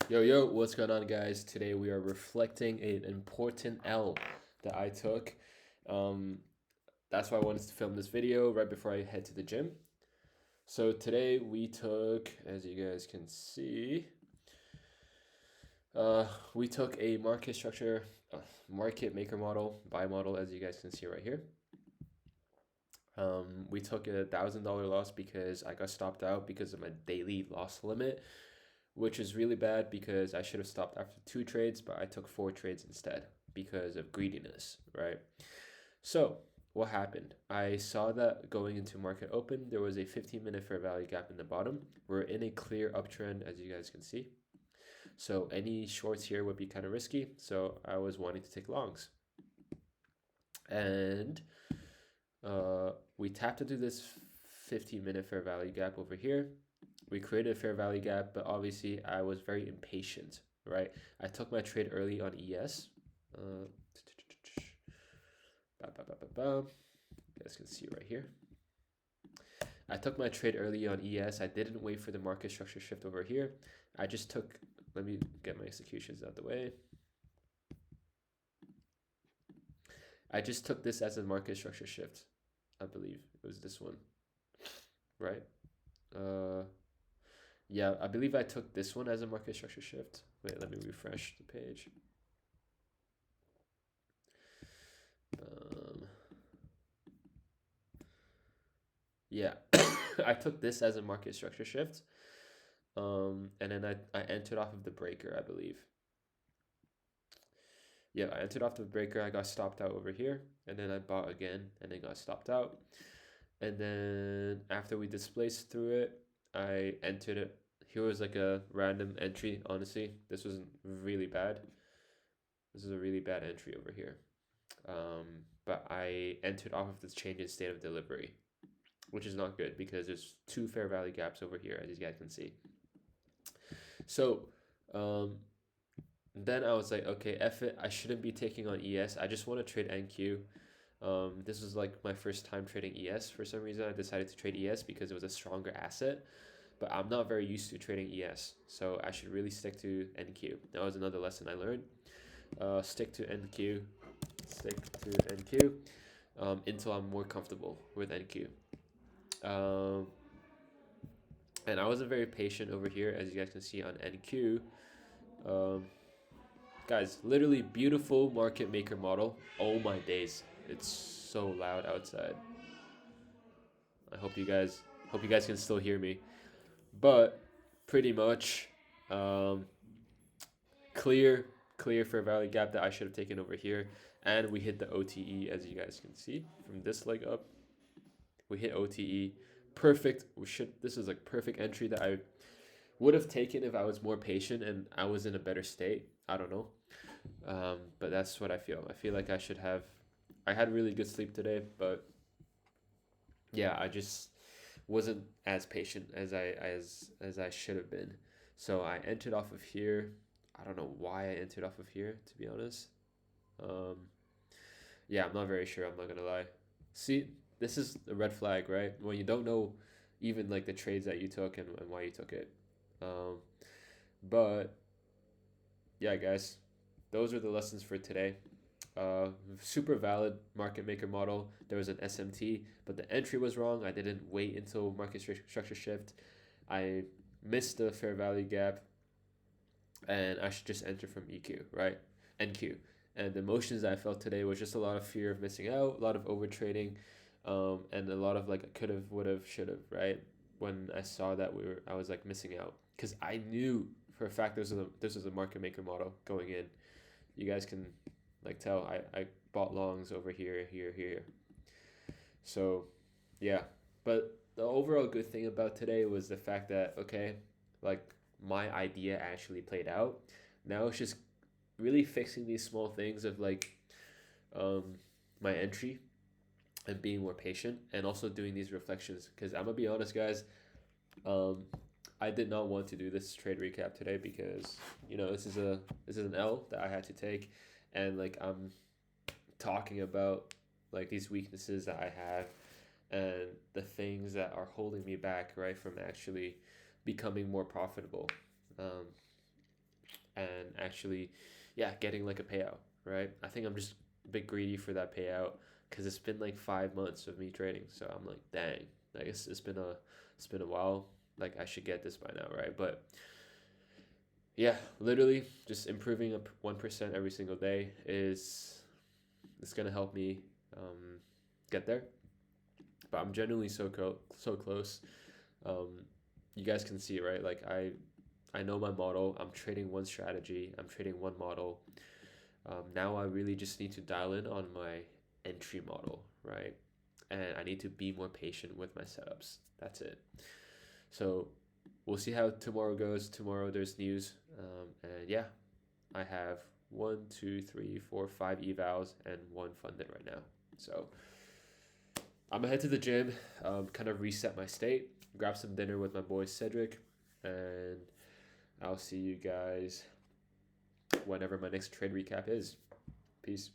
Yo, what's going on, guys? Today we are reflecting an important L that I took. Um, that's why I wanted to film this video right before I head to the gym. So today we took, as you guys can see, uh, we took a market structure, market maker model, buy model, as you guys can see right here. We took $1,000 loss because I got stopped out because of my daily loss limit, which is really bad because I should have stopped after 2 trades, but I took 4 trades instead because of greediness, right? So what happened? I saw that going into market open, there was a 15-minute fair value gap in the bottom. We're in a clear uptrend, as you guys can see. So any shorts here would be kind of risky. So I was wanting to take longs. And we tapped into this 15-minute fair value gap over here. We created a fair value gap, but obviously I was very impatient, right? I took my trade early on ES. You guys can see right here. I took my trade early on ES. I didn't wait for the market structure shift over here. I just took, let me get my executions out of the way. I just took this as a market structure shift. I believe it was this one, right? Yeah, I believe I took this one as a market structure shift. Wait, let me refresh the page. Yeah, I took this as a market structure shift. And then I entered off of the breaker, I believe. Yeah, I entered off the breaker. I got stopped out over here, and then I bought again, and then got stopped out. And then after we displaced through it, I entered it. Here was like a random entry. Honestly, this was really bad. This is a really bad entry over here. But I entered off of this change in state of delivery, which is not good because there's 2 fair value gaps over here, as you guys can see. So then I was like, okay, F it. I shouldn't be taking on ES. I just want to trade NQ. This was like my first time trading ES. For some reason, I decided to trade ES because it was a stronger asset. But I'm not very used to trading ES, so I should really stick to NQ. That was another lesson I learned. Stick to NQ. Stick to NQ until I'm more comfortable with NQ. And I wasn't very patient over here, as you guys can see on NQ. Guys, literally beautiful market maker model. Oh my days, it's so loud outside. I hope you guys can still hear me. But pretty much, um, clear clear fair value gap that I should have taken over here, and we hit the OTE, as you guys can see from this leg up. We hit OTE, perfect. We should This is like perfect entry that I would have taken if I was more patient and I was in a better state. I don't know. But that's what I feel. I feel like I should have. I had really good sleep today, but yeah, I just wasn't as patient as I should have been. So I entered off of here. I don't know why I entered off of here, to be honest. Um, yeah, I'm not very sure. I'm not gonna lie. See, this is a red flag, right? When you don't know even like the trades that you took and why you took it. Um, but yeah, guys, those are the lessons for today. Super valid market maker model. There was an SMT, but the entry was wrong. I didn't wait until market structure shift. I missed the fair value gap, and I should just enter from EQ, right? NQ. And the emotions that I felt today was just a lot of fear of missing out, a lot of over trading, and a lot of like could have, would have, should have, right? When I saw that I was like missing out because I knew for a fact this was a market maker model going in. You guys can like tell I bought longs over here, here, here. So yeah. But the overall good thing about today was the fact that okay, like my idea actually played out. Now it's just really fixing these small things of like um my entry and being more patient and also doing these reflections because I'm gonna be honest guys, um I did not want to do this trade recap today because this is an L that I had to take, and like I'm talking about like these weaknesses that I have and the things that are holding me back right from actually becoming more profitable. Um, and actually, yeah, getting like a payout, right? I think I'm just a bit greedy for that payout because it's been like 5 months of me trading. So I'm like, dang, like it's been a while. Like I should get this by now, right? But yeah, literally just improving up 1% every single day is it's gonna help me get there. But I'm genuinely so close. Um, you guys can see it, right? Like I know my model. I'm trading one strategy. I'm trading one model. Now I really just need to dial in on my entry model, right? And I need to be more patient with my setups. That's it. So we'll see how tomorrow goes. Tomorrow there's news. And yeah, I have 5 evals and one funded right now. So I'm gonna head to the gym, kind of reset my state, grab some dinner with my boy Cedric, and I'll see you guys whenever my next trade recap is. Peace.